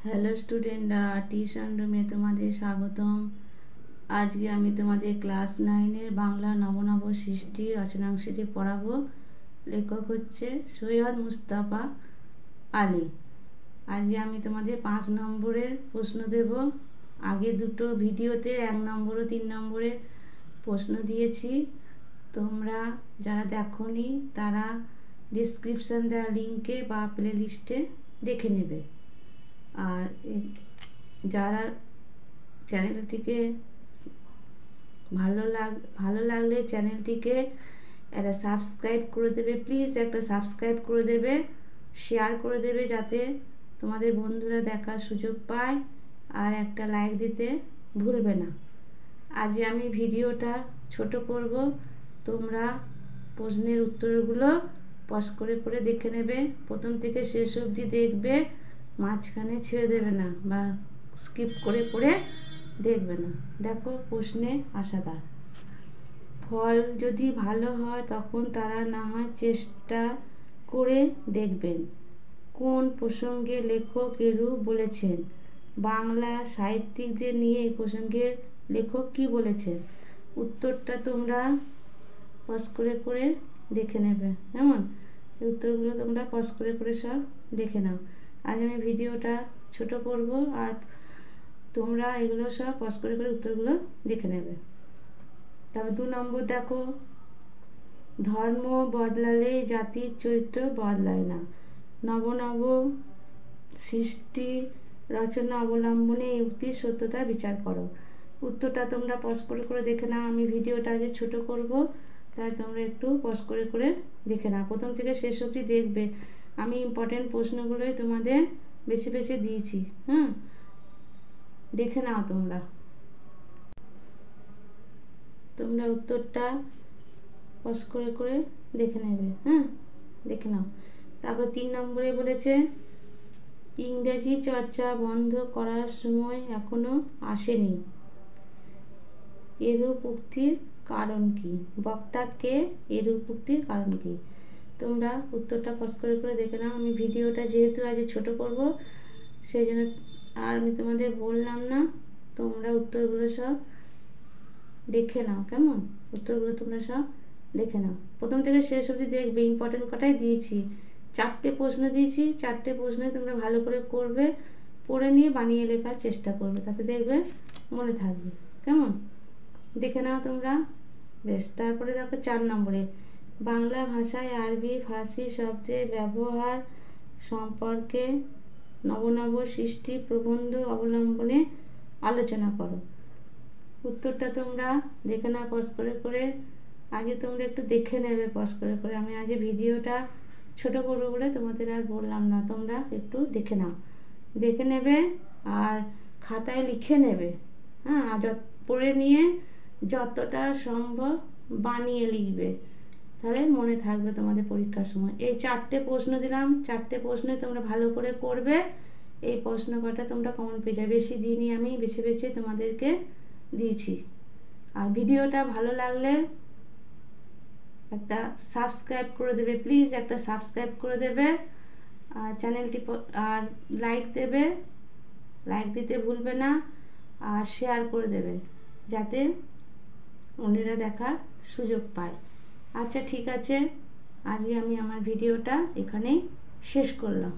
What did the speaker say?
Hello স্টুডেন্টরা, tuition রুমে তোমাদের স্বাগতম। আজকে আমি তোমাদের ক্লাস 9-এর বাংলা নব সৃষ্টি রচনাংশটি পড়াবো। লেখক হচ্ছে সৈয়দ মুস্তাফা আলী। আজকে আমি তোমাদের 5 নম্বরের প্রশ্ন দেব। আগে দুটো ভিডিওতে 1 নম্বর ও 3 নম্বরের প্রশ্ন দিয়েছি। তোমরা যারা দেখোনি তারা ডিসক্রিপশান দেওয়া লিঙ্কে বা প্লে লিস্টে দেখে নেবে। আর যারা চ্যানেলটিকে ভালো লাগলে চ্যানেলটিকে একটা সাবস্ক্রাইব করে দেবে, প্লিজ একটা সাবস্ক্রাইব করে দেবে, শেয়ার করে দেবে যাতে তোমাদের বন্ধুরা দেখার সুযোগ পায়, আর একটা লাইক দিতে ভুলবে না। আজ আমি ভিডিওটা ছোট করব, তোমরা প্রশ্নের উত্তরগুলো পজ করে করে দেখে নেবে, প্রথম থেকে শেষ অবধি দেখবে, মাঝখানে ছেড়ে দেবে না বা স্কিপ করে করে দেখবে না। দেখো প্রশ্নে আশাদার। ফল যদি ভালো হয় তখন তারা না হয় চেষ্টা করে দেখবেন। কোন প্রসঙ্গে লেখক এরূপ বলেছেন? বাংলা সাহিত্যিকদের নিয়ে এই প্রসঙ্গে লেখক কি বলেছেন? উত্তরটা তোমরা পজ করে করে দেখে নেবে। কেমন? এই উত্তরগুলো তোমরা পজ করে করে সব দেখে নাও। আজ আমি ভিডিওটা ছোট করব, আর তোমরা এগুলো সব পজ করে করে উত্তরগুলো দেখে নেবে। তারপর 2 নম্বর দেখো, ধর্ম বদলালে জাতির চরিত্র বদলায় না। নব সৃষ্টি রচনা অবলম্বনে এই উক্তির সত্যতা বিচার করো। উত্তরটা তোমরা পজ করে করে দেখে নাও। আমি ভিডিওটা আজ ছোট করব, তাই তোমরা একটু পজ করে করে দেখে নাও, প্রথম থেকে শেষ অবধি দেখবে। আমি ইম্পর্টেন্ট প্রশ্নগুলোই তোমাদের বেশি বেশি দিয়েছি। দেখে নাও তোমরা উত্তরটা পজ করে করে দেখে নেবে। দেখে নাও। তারপর 3 নম্বরে বলেছে, ইংরেজি চর্চা বন্ধ করার সময় এখনো আসেনি। এরূপ উক্তির কারণ কি? বক্তাকে এরূপ উক্তির কারণ কি? তোমরা উত্তরটা পজ করে করে দেখে নাও। আমি ভিডিওটা যেহেতু আজ ছোট করব, সেই জন্য আর আমি তোমাদের বললাম না, তোমরা উত্তরগুলো সব দেখে নাও। কেমন? উত্তরগুলো তোমরা সব দেখে নাও, প্রথম থেকে শেষ অবধি দেখবে। ইম্পর্টেন্ট কটাই দিয়েছি, 4টে প্রশ্ন দিয়েছি, 4টে প্রশ্নে তোমরা ভালো করে করবে, পড়ে নিয়ে বানিয়ে লেখার চেষ্টা করবে, তাতে দেখবে মনে থাকবে। কেমন? দেখে নাও তোমরা। বেশ, তারপরে দেখো 4 নম্বরে, বাংলা ভাষায় আরবি ফার্সি শব্দের ব্যবহার সম্পর্কে নব সৃষ্টি প্রবন্ধ অবলম্বনে আলোচনা করো। উত্তরটা তোমরা দেখে নাও পজ করে করে। আগে তোমরা একটু দেখে নেবে পজ করে করে। আমি আজ ভিডিওটা ছোট করবো বলে তোমাদের আর বললাম না, তোমরা একটু দেখে নাও, দেখে নেবে আর খাতায় লিখে নেবে। আর পড়ে নিয়ে যতটা সম্ভব বানিয়ে লিখবে, তাহলে মনে থাকবে তোমাদের পরীক্ষার সময়। এই 4টে প্রশ্ন দিলাম, 4টে প্রশ্নে তোমরা ভালো করে করবে। এই প্রশ্ন কটা তোমরা কমন পেয়ে যাবে, বেশি দিইনি, আমি বেছে বেছে তোমাদেরকে দিয়েছি। আর ভিডিওটা ভালো লাগলে একটা সাবস্ক্রাইব করে দেবে, প্লিজ একটা সাবস্ক্রাইব করে দেবে, আর চ্যানেলটি আর লাইক দেবে, লাইক দিতে ভুলবে না, আর শেয়ার করে দেবে যাতে অন্যরা দেখার সুযোগ পায়। আচ্ছা, ঠিক আছে, আজকে আমি আমার ভিডিওটা এখানেই শেষ করলাম।